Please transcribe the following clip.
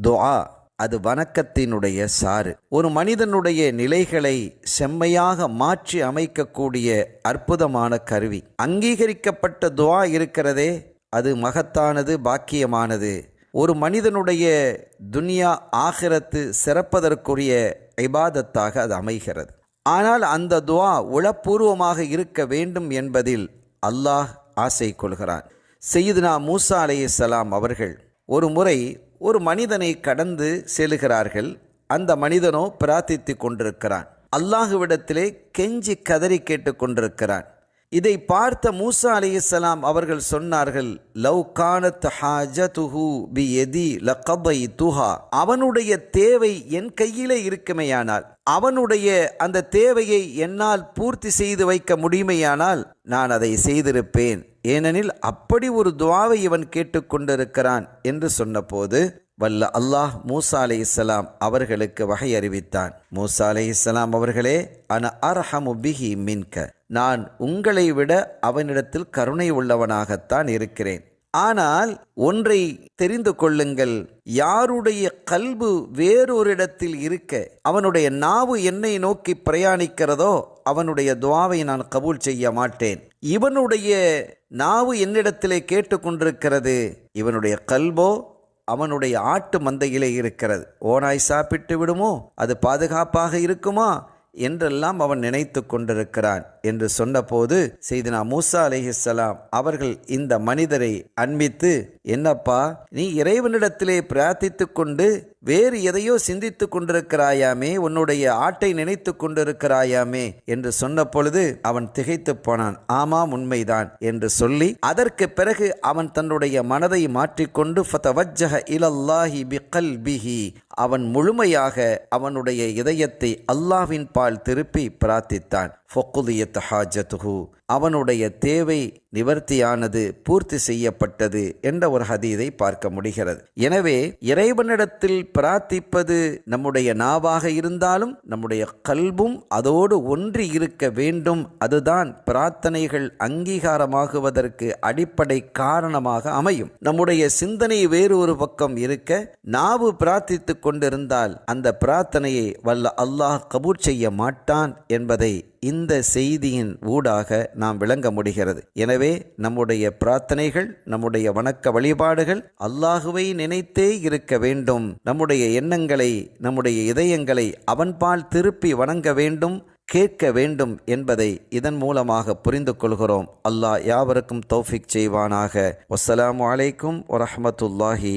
துஆ அது வணக்கத்தினுடைய சாறு. ஒரு மனிதனுடைய நிலைகளை செம்மையாக மாற்றி அமைக்கக்கூடிய அற்புதமான கருவி. அங்கீகரிக்கப்பட்ட துஆ இருக்கிறதே, அது மகத்தானது, பாக்கியமானது. ஒரு மனிதனுடைய துனியா ஆகிரத்து சிறப்பதற்குரிய இபாதத்தாக அது அமைகிறது. ஆனால் அந்த துஆ உளப்பூர்வமாக இருக்க வேண்டும் என்பதில் அல்லாஹ் ஆசை கொள்கிறான். சையதுனா மூசா அலைஹிஸ்ஸலாம் அவர்கள் ஒரு முறை ஒரு மனிதனை கடந்து செல்கிறார்கள். அந்த மனிதனோ பிரார்த்தித்து கொண்டிருக்கிறான். அல்லாஹுவிடத்திலே கெஞ்சி கதறி கேட்டு கொண்டிருக்கிறான். இதை பார்த்த மூசா அலைஹிஸ்ஸலாம் அவர்கள் சொன்னார்கள், லவ் கானத் ஹாஜதுஹு பியதி லகதைதுஹா. அவனுடைய தேவை என் கையிலே இருக்குமேயானால், அவனுடைய அந்த தேவையை என்னால் பூர்த்தி செய்து வைக்க முடியுமையானால் நான் அதை செய்திருப்பேன். ஏனெனில் அப்படி ஒரு துஆவை இவன் கேட்டுக்கொண்டிருக்கிறான் என்று சொன்னபோது வல்ல அல்லாஹ் மூசா அலைஹிஸ்ஸலாம் அவர்களுக்கு வகை அறிவித்தான். மூசா அலைஹிஸ்ஸலாம் அவர்களே, அன அர்ஹமு பிஹி மின்க, நான் உங்களை விட அவனிடத்தில் கருணை உள்ளவனாகத்தான் இருக்கிறேன். ஆனால் ஒன்றை தெரிந்து கொள்ளுங்கள், யாருடைய கல்பு வேறொரு இடத்தில் இருக்க அவனுடைய நாவு என்னை நோக்கி பிரயாணிக்கிறதோ அவனுடைய துஆவை நான் கபூல் செய்ய மாட்டேன். இவனுடைய நாவு என்னிடத்திலே கேட்டுக்கொண்டிருக்கிறது, இவனுடைய கல்போ அவனுடைய ஆட்டு மந்தையிலே இருக்கிறது. ஓனாய் சாப்பிட்டு விடுமோ, அது பாதுகாப்பாக இருக்குமா என்றெல்லாம் அவன் நினைத்து கொண்டிருக்கிறான் என்று சொன்னபோது செய்தனா மூசா அலைஹிஸ்ஸலாம் அவர்கள் இந்த மனிதரை அன்பித்து, என்னப்பா நீ இறைவனிடத்திலே பிரார்த்தித்து கொண்டு வேறு எதையோ சிந்தித்து கொண்டிருக்கிறாயாமே, உன்னுடைய ஆட்டை நினைத்து கொண்டிருக்கிறாயாமே என்று சொன்ன பொழுது அவன் திகைத்து போனான். ஆமாம், உண்மைதான் என்று சொல்லி அதற்கு பிறகு அவன் தன்னுடைய மனதை மாற்றிக்கொண்டு ஃபதவஜ்ஜஹ இலல்லாஹி பிகல்பிஹி, அவன் முழுமையாக அவனுடைய இதயத்தை அல்லாஹ்வின் பால் திருப்பி பிரார்த்தித்தான். ஃபக்குதியத் ஹாஜத்துஹு, அவனுடைய தேவை நிவர்த்தியானது, பூர்த்தி செய்யப்பட்டது என்ற ஒரு ஹதீதை பார்க்க முடிகிறது. எனவே இறைவனிடத்தில் பிரார்த்திப்பது நம்முடைய நாவாக இருந்தாலும் நம்முடைய கல்பும் அதோடு ஒன்றி இருக்க வேண்டும். அதுதான் பிரார்த்தனைகள் அங்கீகாரமாகுவதற்கு அடிப்படை காரணமாக அமையும். நம்முடைய சிந்தனை வேறு ஒரு பக்கம் இருக்க, நாவு பிரார்த்தித்து கொண்டிருந்தால் அந்த பிரார்த்தனையை வல்ல அல்லாஹ் கபூல் செய்ய மாட்டான் என்பதை இந்த செய்தியின் ஊடாக நாம் விளங்க முடிகிறது. எனவே நம்முடைய பிரார்த்தனைகள், நம்முடைய வணக்க வழிபாடுகள் அல்லாஹுவை நினைத்தே இருக்க வேண்டும். நம்முடைய எண்ணங்களை, நம்முடைய இதயங்களை அவன்பால் திருப்பி வணங்க வேண்டும், கேட்க வேண்டும் என்பதை இதன் மூலமாக புரிந்து கொள்கிறோம். அல்லாஹ் யாவருக்கும் தௌஃபீக் செய்வானாக. வஸ்ஸலாமு அலைக்கும் வரஹ்மத்துல்லாஹி